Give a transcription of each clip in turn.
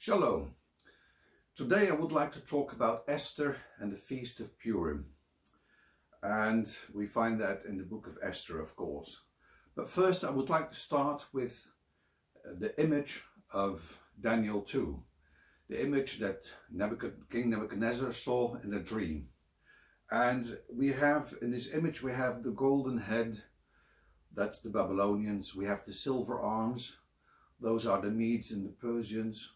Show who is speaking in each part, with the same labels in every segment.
Speaker 1: Shalom. Today I would like to talk about Esther and the Feast of Purim. And we find that in the book of Esther, of course. But first I would like to start with the image of Daniel 2. The image that King Nebuchadnezzar saw in a dream. And we have, in this image, we have the golden head, that's the Babylonians. We have the silver arms, those are the Medes and the Persians.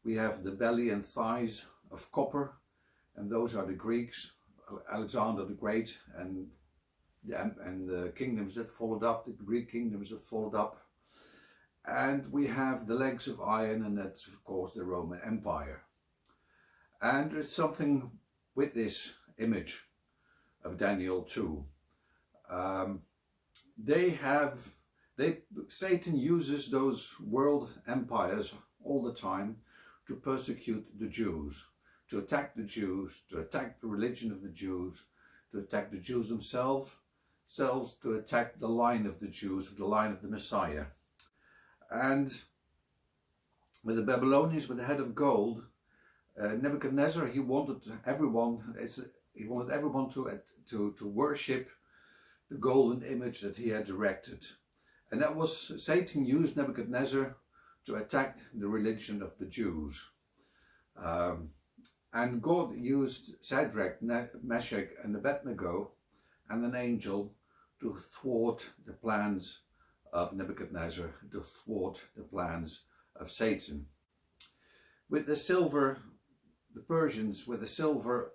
Speaker 1: We have the belly and thighs of copper, and those are the Greeks, Alexander the Great, and the kingdoms that followed up, the Greek kingdoms that followed up. And we have the legs of iron, and that's of course the Roman Empire. And there's something with this image of Daniel 2. Satan uses those world empires all the time to persecute the Jews, to attack the Jews, to attack the religion of the Jews, to attack the Jews themselves, to attack the line of the Jews, the line of the Messiah. And with the Babylonians with the head of gold, Nebuchadnezzar, he wanted everyone to worship the golden image that he had erected. And that was, Satan used Nebuchadnezzar to attack the religion of the Jews. And God used Shadrach, Meshach and Abednego and an angel to thwart the plans of Nebuchadnezzar, to thwart the plans of Satan. With the silver, the Persians, with the silver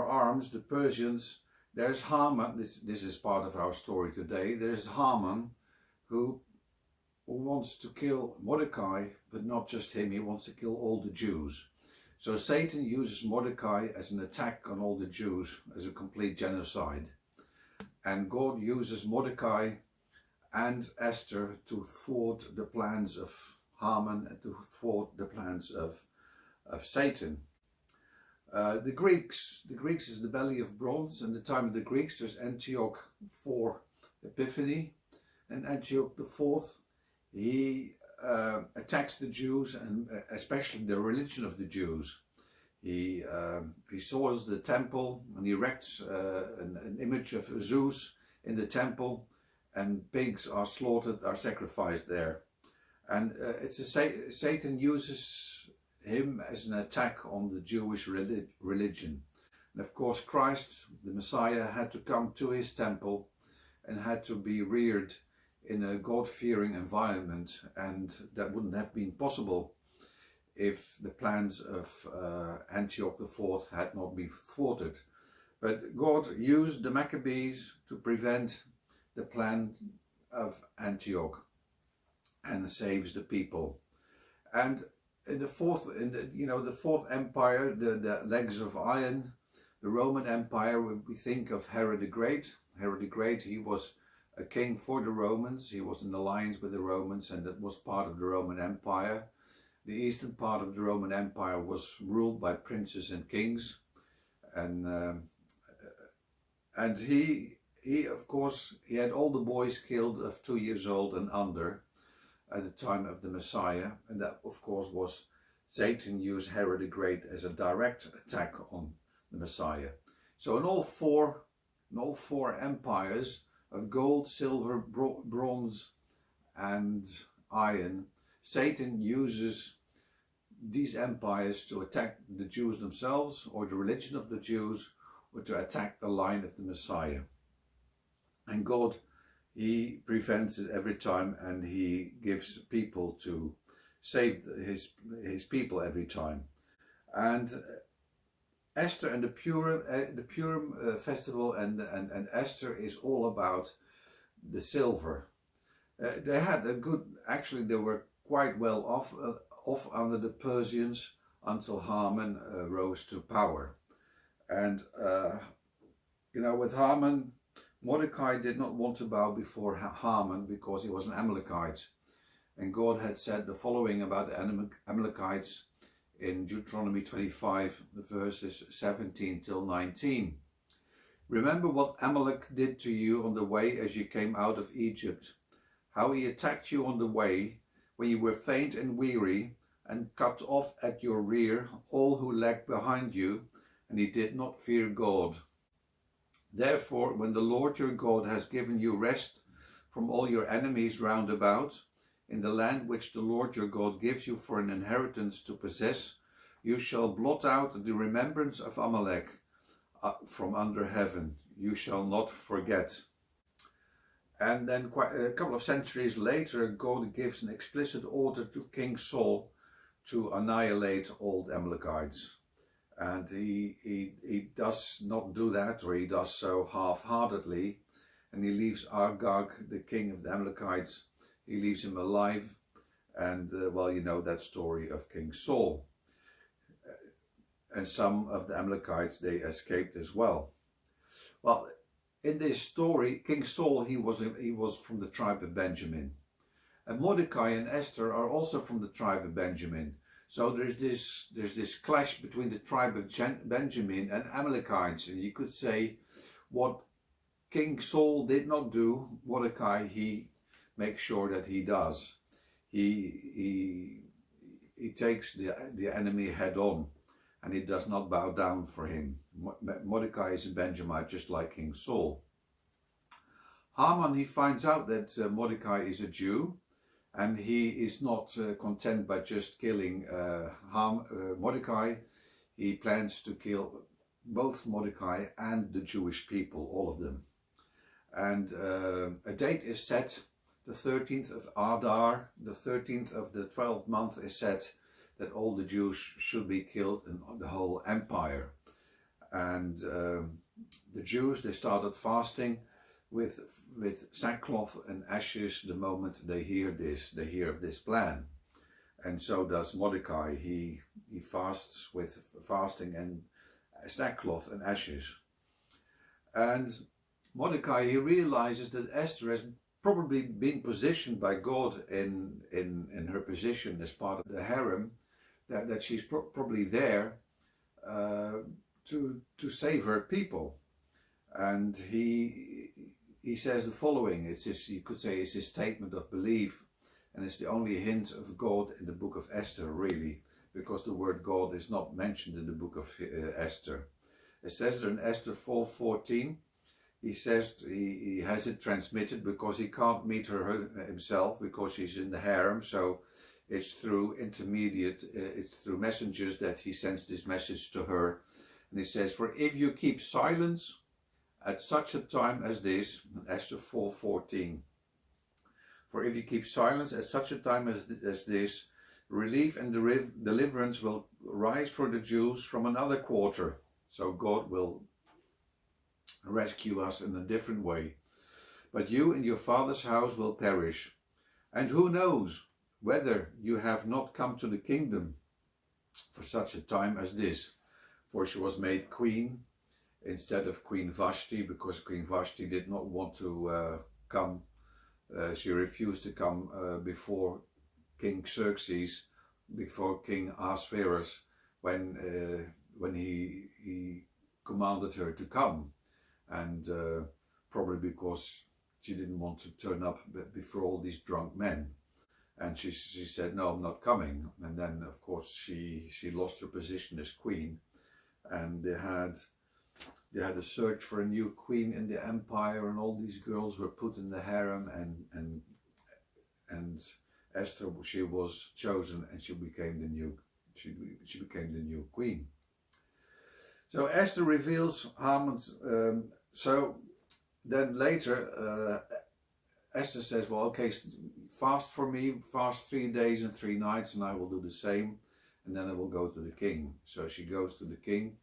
Speaker 1: arms, the Persians, there's Haman. This is part of our story today. There's Haman who wants to kill Mordecai, but not just him, he wants to kill all the Jews. So Satan uses Mordecai as an attack on all the Jews, as a complete genocide. And God uses Mordecai and Esther to thwart the plans of Haman and to thwart the plans of Satan. The Greeks is the belly of bronze. In the time of the Greeks, there's Antioch IV Epiphany, and Antioch IV, he attacks the Jews and especially the religion of the Jews. He soils the temple and he erects an image of Zeus in the temple, and pigs are slaughtered, are sacrificed there. And Satan uses him as an attack on the Jewish religion. And of course Christ, the Messiah, had to come to his temple and had to be reared in a God-fearing environment, and that wouldn't have been possible if the plans of Antioch IV had not been thwarted. But God used the Maccabees to prevent the plan of Antioch and saves the people. And in the fourth empire, the legs of iron, the Roman Empire, we think of Herod the Great. Herod the Great, he was a king for the Romans. He was in alliance with the Romans, and that was part of the Roman Empire. The eastern part of the Roman Empire was ruled by princes and kings, and he of course he had all the boys killed of 2 years old and under at the time of the Messiah, and that of course was Satan used Herod the Great as a direct attack on the Messiah. So in all four empires of gold, silver, bronze and iron, Satan uses these empires to attack the Jews themselves or the religion of the Jews, or to attack the line of the Messiah. And God, he prevents it every time, and he gives people to save his people every time. And Esther and the Purim festival and Esther is all about the silver. They had a good, actually they were quite well off under the Persians until Haman rose to power. And with Haman, Mordecai did not want to bow before Haman because he was an Amalekite. And God had said the following about the Amalekites in Deuteronomy 25, verses 17 till 19. Remember what Amalek did to you on the way as you came out of Egypt, how he attacked you on the way when you were faint and weary, and cut off at your rear all who lagged behind you, and he did not fear God. Therefore, when the Lord your God has given you rest from all your enemies round about, in the land which the Lord your God gives you for an inheritance to possess, you shall blot out the remembrance of Amalek from under heaven. You shall not forget. And then quite a couple of centuries later, God gives an explicit order to King Saul to annihilate all the Amalekites. And he does not do that, or he does so half-heartedly, and he leaves Agag, the king of the Amalekites, he leaves him alive, and well, you know that story of King Saul. And some of the Amalekites, they escaped as well. Well, in this story, King Saul, he was from the tribe of Benjamin. And Mordecai and Esther are also from the tribe of Benjamin. So there's this clash between the tribe of Benjamin and Amalekites. And you could say what King Saul did not do, Mordecai, he makes sure that he does. He takes the enemy head on, and he does not bow down for him. Mordecai is a Benjamite, just like King Saul. Haman, he finds out that Mordecai is a Jew, and he is not content by just killing Mordecai. He plans to kill both Mordecai and the Jewish people, all of them. And a date is set, the 13th of Adar, the 13th of the 12th month is set, that all the Jews should be killed in the whole empire. And the Jews, they started fasting with sackcloth and ashes the moment they hear of this plan. And so does Mordecai. He fasts with fasting and sackcloth and ashes. And Mordecai, he realizes that Esther has probably been positioned by God in her position as part of the harem, that she's probably there to save her people. And he says the following. It's his, you could say, it's his statement of belief, and it's the only hint of God in the book of Esther, really, because the word God is not mentioned in the book of Esther. It says there in Esther 4:14. He says he has it transmitted because he can't meet her himself because she's in the harem. So it's through it's through messengers that he sends this message to her. And he says, "For if you keep silence at such a time as this," Esther 4:14. "For if you keep silence at such a time as this, relief and deliverance will rise for the Jews from another quarter." So God will rescue us in a different way. "But you and your father's house will perish. And who knows whether you have not come to the kingdom for such a time as this?" For she was made queen instead of Queen Vashti, because Queen Vashti did not want to come. She refused to come before King Xerxes, before King Ahasuerus, when he commanded her to come. And probably because she didn't want to turn up before all these drunk men. And she said, "No, I'm not coming." And then, of course, she lost her position as queen. And they had a search for a new queen in the empire, and all these girls were put in the harem, and Esther, she was chosen, and she became the new queen. So Esther reveals Haman's. So then later, Esther says, "Well, okay, fast for me, fast 3 days and 3 nights, and I will do the same, and then I will go to the king." So she goes to the king,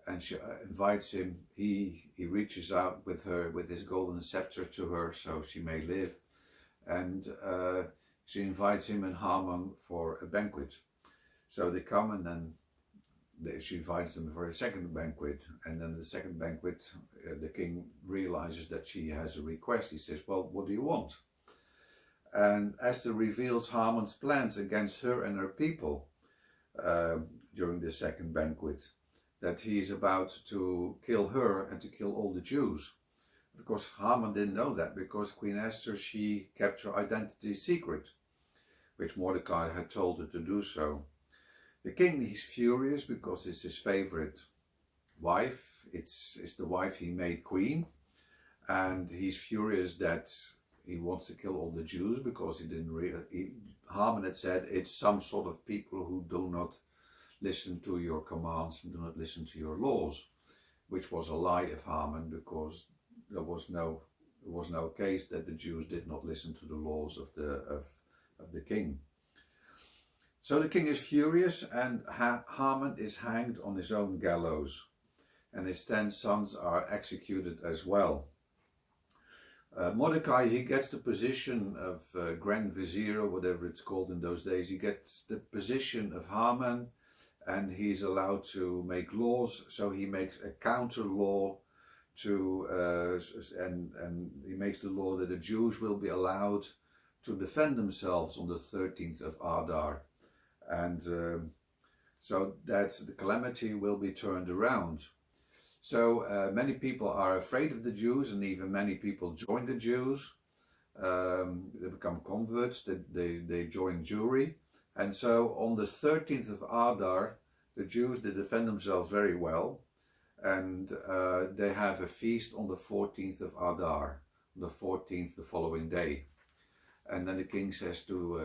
Speaker 1: and she invites him. He reaches out with his golden scepter to her, so she may live, and she invites him and Haman for a banquet. So they come, and then she invites them for a second banquet, and then the second banquet, the king realizes that she has a request. He says, "Well, what do you want?" And Esther reveals Haman's plans against her and her people during the second banquet, that he is about to kill her and to kill all the Jews. Of course, Haman didn't know that, because Queen Esther, she kept her identity secret. which Mordecai had told her to do so. The king, he's furious because it's his favorite wife. It's the wife he made queen. And he's furious that he wants to kill all the Jews because he didn't Haman had said it's some sort of people who do not listen to your commands and do not listen to your laws, which was a lie of Haman, because there was no case that the Jews did not listen to the laws of the king. So the king is furious, and Haman is hanged on his own gallows, and his 10 sons are executed as well. Mordecai, he gets the position of Grand Vizier, or whatever it's called in those days. He gets the position of Haman, and he's allowed to make laws. So he makes a counter law to, and he makes the law that the Jews will be allowed to defend themselves on the 13th of Adar. And so that the calamity will be turned around. So many people are afraid of the Jews, and even many people join the Jews. They become converts, they join Jewry. And so on the 13th of Adar, the Jews, they defend themselves very well. And they have a feast on the 14th of Adar, the 14th, the following day. And then the king says to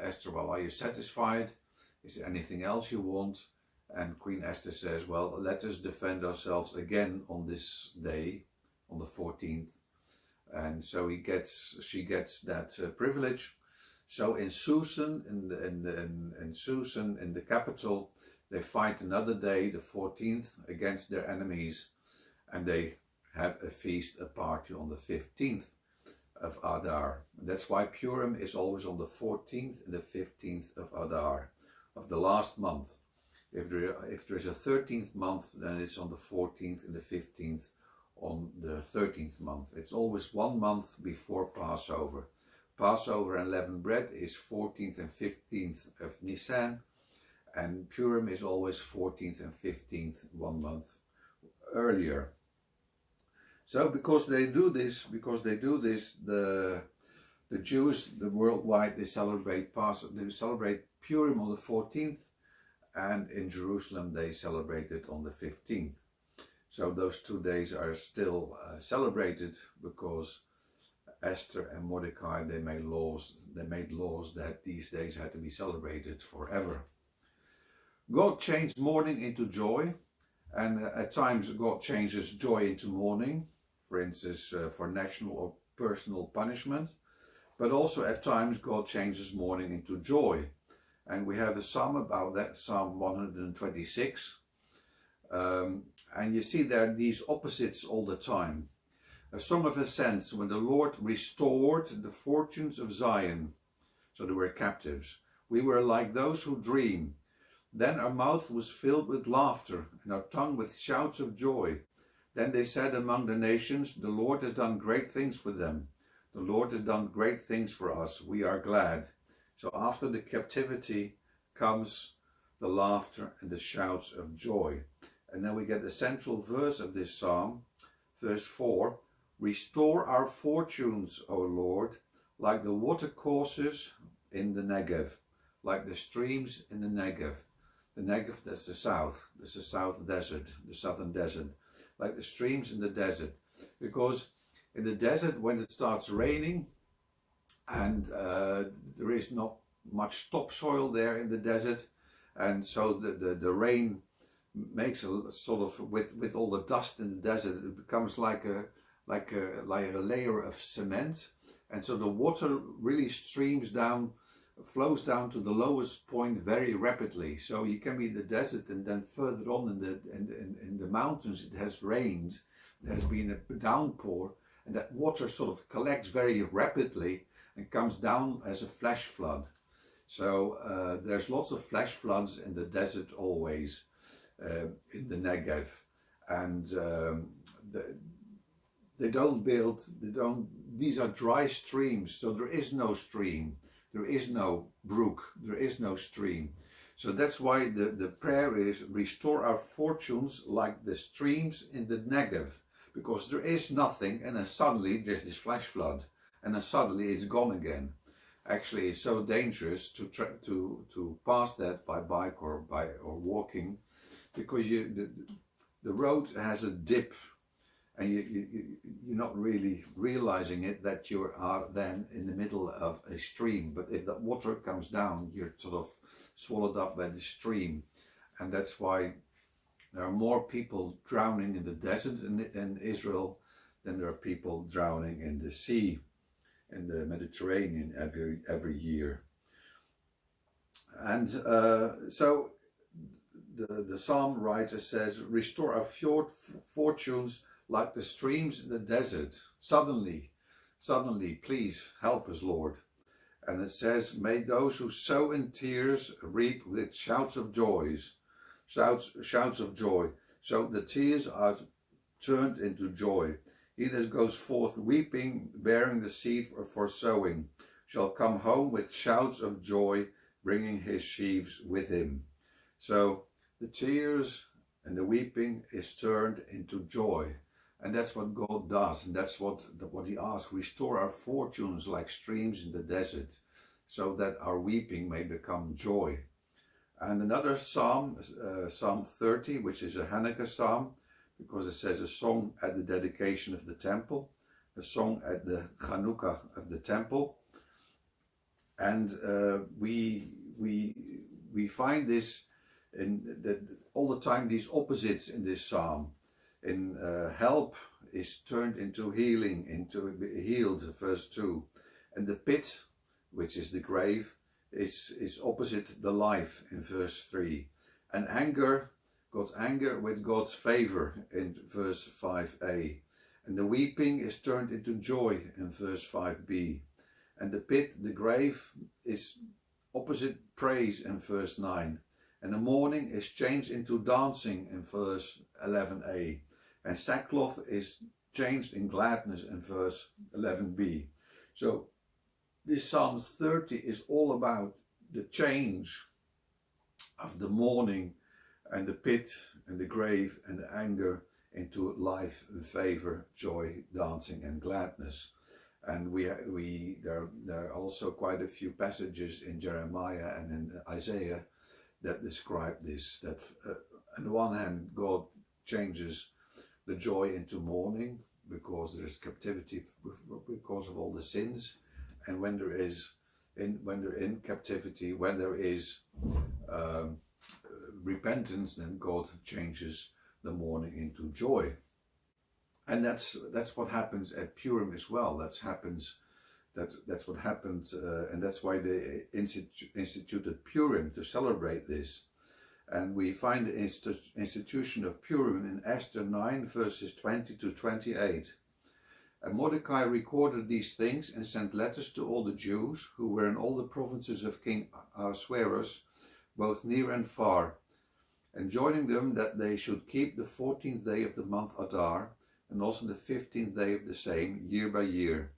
Speaker 1: Esther, well, are you satisfied? Is there anything else you want? And Queen Esther says, well, let us defend ourselves again on this day, on the 14th. And so she gets that privilege. So in Susan, in Susan, in the capital, they fight another day, the 14th, against their enemies. And they have a feast, a party on the 15th of Adar. And that's why Purim is always on the 14th and the 15th of Adar, of the last month. If there is a 13th month, then it's on the 14th and the 15th on the 13th month. It's always 1 month before Passover. Passover and leavened bread is 14th and 15th of Nisan, and Purim is always 14th and 15th, 1 month earlier. So because they do this, the Jews, the worldwide, they celebrate Purim on the 14th. And in Jerusalem they celebrate it on the 15th. So those 2 days are still celebrated because Esther and Mordecai, they made laws that these days had to be celebrated forever. God changed mourning into joy, and at times God changes joy into mourning, for instance for national or personal punishment, but also at times God changes mourning into joy. And we have a psalm about that, Psalm 126. And you see there these opposites all the time. A song of ascents, when the Lord restored the fortunes of Zion. So they were captives. We were like those who dream. Then our mouth was filled with laughter, and our tongue with shouts of joy. Then they said among the nations, the Lord has done great things for them. The Lord has done great things for us. We are glad. So after the captivity comes the laughter and the shouts of joy. And then we get the central verse of this psalm, verse 4. Restore our fortunes, O Lord, like the watercourses in the Negev, like the streams in the Negev. The Negev, that's the south desert, the southern desert, like the streams in the desert. Because in the desert, when it starts raining, and there is not much topsoil there in the desert, and so the rain makes a sort of, with all the dust in the desert, it becomes like a layer of cement, and so the water really flows down to the lowest point very rapidly. So you can be in the desert, and then further on in the mountains it has rained, there has been a downpour, and that water sort of collects very rapidly and comes down as a flash flood. So there's lots of flash floods in the desert always, in the Negev, and these are dry streams, so there is no stream, there is no brook, there is no stream. So that's why the prayer is, restore our fortunes like the streams in the Negev, because there is nothing, and then suddenly there's this flash flood, and then suddenly it's gone again. actually is so dangerous to pass that by bike or walking, because the road has a dip, and you're not really realizing it, that you are then in the middle of a stream. But if that water comes down, you're sort of swallowed up by the stream. And that's why there are more people drowning in the desert in Israel than there are people drowning in the sea, in the Mediterranean, every year. And so the psalm writer says, restore our fortunes like the streams in the desert. Suddenly, please help us, Lord. And it says, may those who sow in tears reap with shouts of joy. Shouts of joy. So the tears are turned into joy. He that goes forth weeping, bearing the seed for sowing, shall come home with shouts of joy, bringing his sheaves with him. So the tears and the weeping is turned into joy. And that's what God does, and that's what he asks. Restore our fortunes like streams in the desert, so that our weeping may become joy. And another psalm, Psalm 30, which is a Hanukkah psalm, because it says a song at the dedication of the temple, a song at the Chanukah of the temple. And we find this all the time, these opposites in this psalm. In help is turned into healing, into healed, verse 2. And the pit, which is the grave, is opposite the life in verse 3. And anger, God's anger with God's favour in verse 5a. And the weeping is turned into joy in verse 5b. And the pit, the grave, is opposite praise in verse 9. And the mourning is changed into dancing in verse 11a. And sackcloth is changed in gladness in verse 11b. So this Psalm 30 is all about the change of the mourning and the pit and the grave and the anger into life and favour, joy, dancing and gladness. And there are also quite a few passages in Jeremiah and in Isaiah that describe this, that on the one hand God changes the joy into mourning because there is captivity because of all the sins, and when they're in captivity, when there is repentance, then God changes the mourning into joy. And that's what happens at Purim as well. That's what happened, and that's why they instituted Purim, to celebrate this. And we find the institution of Purim in Esther 9, verses 20 to 28. And Mordecai recorded these things and sent letters to all the Jews who were in all the provinces of King Ahasuerus, both near and far, enjoining them that they should keep the 14th day of the month Adar, and also the 15th day of the same, year by year,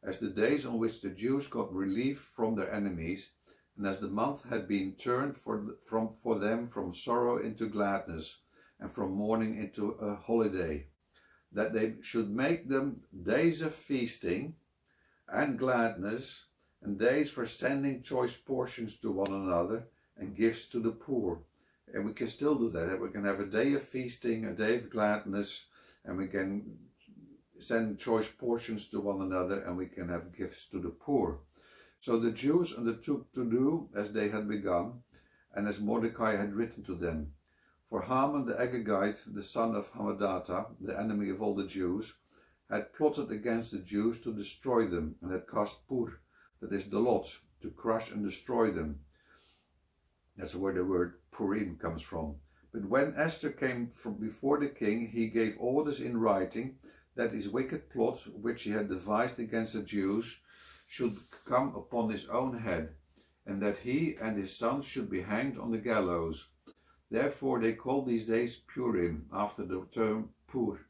Speaker 1: as the days on which the Jews got relief from their enemies, and as the month had been turned for them from sorrow into gladness, and from mourning into a holiday, that they should make them days of feasting and gladness, and days for sending choice portions to one another, and gifts to the poor. And we can still do that. We can have a day of feasting, a day of gladness, and we can send choice portions to one another, and we can have gifts to the poor. So the Jews undertook to do as they had begun, and as Mordecai had written to them. For Haman the Agagite, the son of Hammedatha, the enemy of all the Jews, had plotted against the Jews to destroy them, and had cast Pur, that is the lot, to crush and destroy them. That's where the word Purim comes from. But when Esther came from before the king, he gave orders in writing that his wicked plot, which he had devised against the Jews, should come upon his own head, and that he and his sons should be hanged on the gallows. Therefore they called these days Purim, after the term Pur.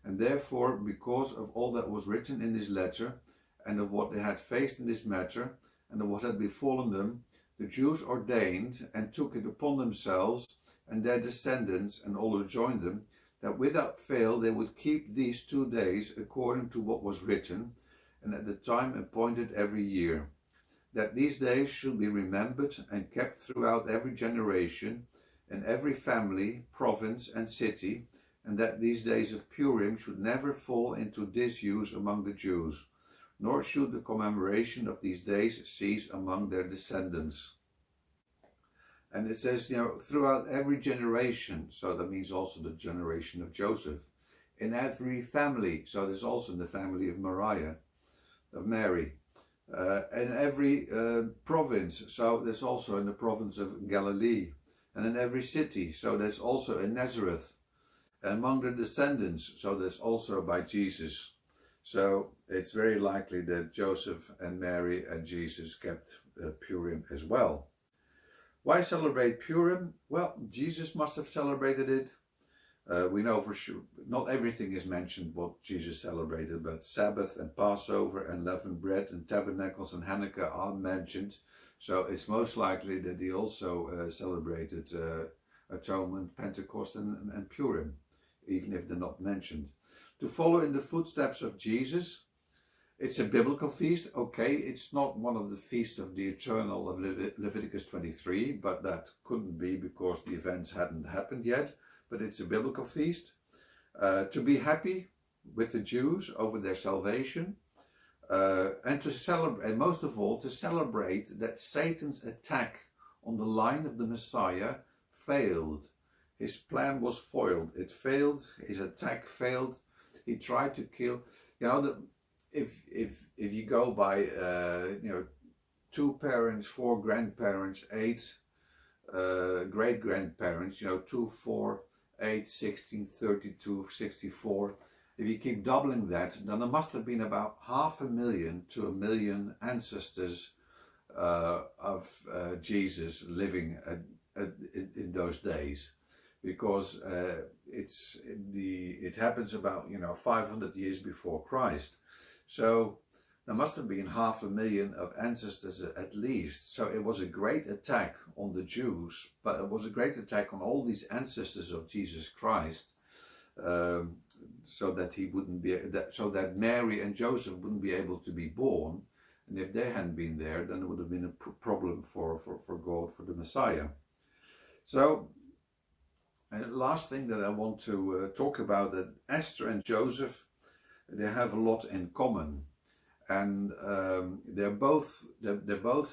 Speaker 1: And therefore, because of all that was written in this letter, and of what they had faced in this matter, and of what had befallen them, the Jews ordained and took it upon themselves and their descendants and all who joined them, that without fail they would keep these 2 days according to what was written, and at the time appointed every year. that these days should be remembered and kept throughout every generation, in every family, province and city, and that these days of Purim should never fall into disuse among the Jews, nor should the commemoration of these days cease among their descendants. And it says, throughout every generation, so that means also the generation of Joseph, in every family, so there's also in the family of Mary, in every province, so there's also in the province of Galilee, and in every city, so there's also in Nazareth, and among the descendants, so there's also by Jesus. So it's very likely that Joseph and Mary and Jesus kept Purim as well. Why celebrate Purim? Well, Jesus must have celebrated it. We know for sure, not everything is mentioned what Jesus celebrated, but Sabbath and Passover and leavened bread and tabernacles and Hanukkah are mentioned. So it's most likely that he also celebrated Atonement, Pentecost and Purim, even if they're not mentioned. To follow in the footsteps of Jesus, it's a biblical feast, okay, it's not one of the feasts of the eternal of Leviticus 23, but that couldn't be because the events hadn't happened yet, but it's a biblical feast. To be happy with the Jews over their salvation, and to celebrate, and most of all, to celebrate that Satan's attack on the line of the Messiah failed. His plan was foiled. It failed. His attack failed. He tried to kill. If you go by 2 parents, 4 grandparents, 8 great grandparents, 2, 4, 8, 16, 32, 64. If you keep doubling that, then there must have been about 500,000 to 1 million ancestors of Jesus living in those days, because it happens about 500 years before Christ. So there must have been 500,000 of ancestors at least. So it was a great attack on the Jews, but it was a great attack on all these ancestors of Jesus Christ, so that he wouldn't be so that Mary and Joseph wouldn't be able to be born. And if they hadn't been there, then it would have been a problem for God, for the Messiah. So, and the last thing that I want to talk about, that Esther and Joseph, they have a lot in common, and they both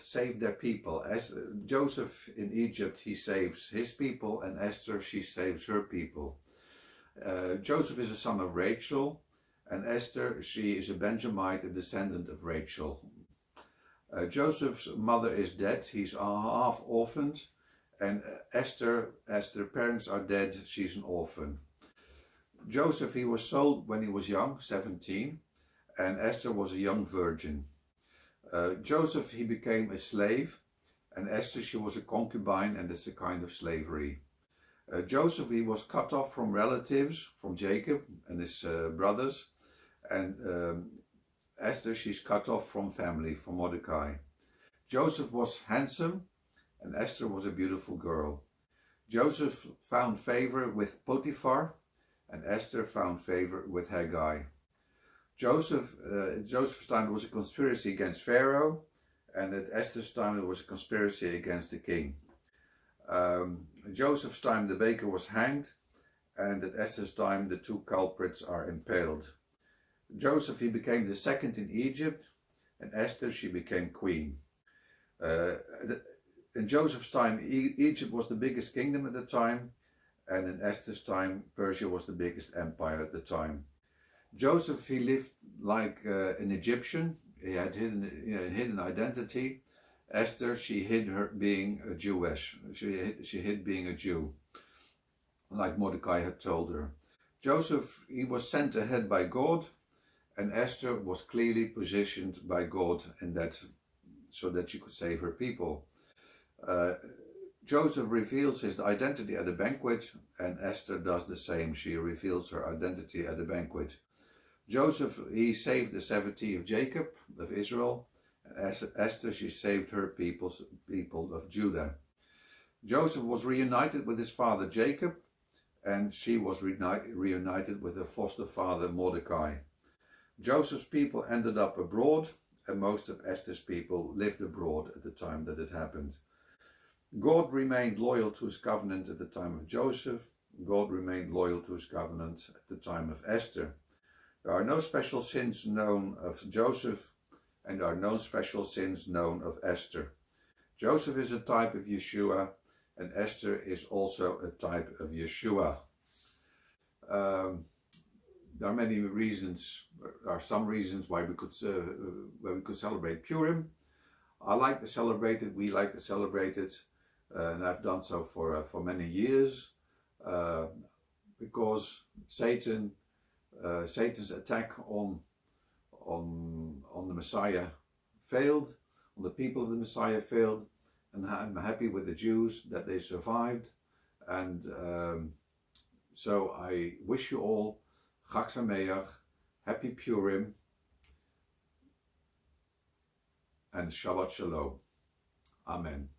Speaker 1: saved their people. As Joseph in Egypt, he saves his people, and Esther, she saves her people. Joseph is a son of Rachel, and Esther, she is a Benjamite, a descendant of Rachel. Joseph's mother is dead, he's half-orphaned, and Esther, as their parents are dead, she's an orphan. Joseph, he was sold when he was young, 17, and Esther was a young virgin. Joseph, he became a slave, and Esther, she was a concubine, and it's a kind of slavery. Joseph, he was cut off from relatives, from Jacob and his brothers, and Esther, she's cut off from family, from Mordecai. Joseph was handsome, and Esther was a beautiful girl. Joseph found favor with Potiphar, and Esther found favor with Hegal. Joseph's time it was a conspiracy against Pharaoh, and at Esther's time it was a conspiracy against the king. Joseph's time the baker was hanged, and at Esther's time the 2 culprits are impaled. Joseph, he became the second in Egypt, and Esther, she became queen. In Joseph's time, Egypt was the biggest kingdom at the time, and in Esther's time, Persia was the biggest empire at the time. Joseph, he lived like an Egyptian. He had hidden identity. Esther, she hid her being a Jewess. She hid being a Jew, like Mordecai had told her. Joseph, he was sent ahead by God, and Esther was clearly positioned by God in that, so that she could save her people. Joseph reveals his identity at a banquet, and Esther does the same. She reveals her identity at a banquet. Joseph, he saved the 70 of Jacob, of Israel, and Esther, she saved her people of Judah. Joseph was reunited with his father Jacob, and she was reunited with her foster father Mordecai. Joseph's people ended up abroad, and most of Esther's people lived abroad at the time that it happened. God remained loyal to his covenant at the time of Joseph. God remained loyal to his covenant at the time of Esther. There are no special sins known of Joseph, and there are no special sins known of Esther. Joseph is a type of Yeshua, and Esther is also a type of Yeshua. There are many reasons. There are some reasons why we could celebrate Purim. I like to celebrate it. We like to celebrate it, and I've done so for many years, because Satan's attack on the Messiah failed, on the people of the Messiah failed, and I'm happy with the Jews that they survived. And so I wish you all Chag Sameach, Happy Purim, and Shabbat Shalom. Amen.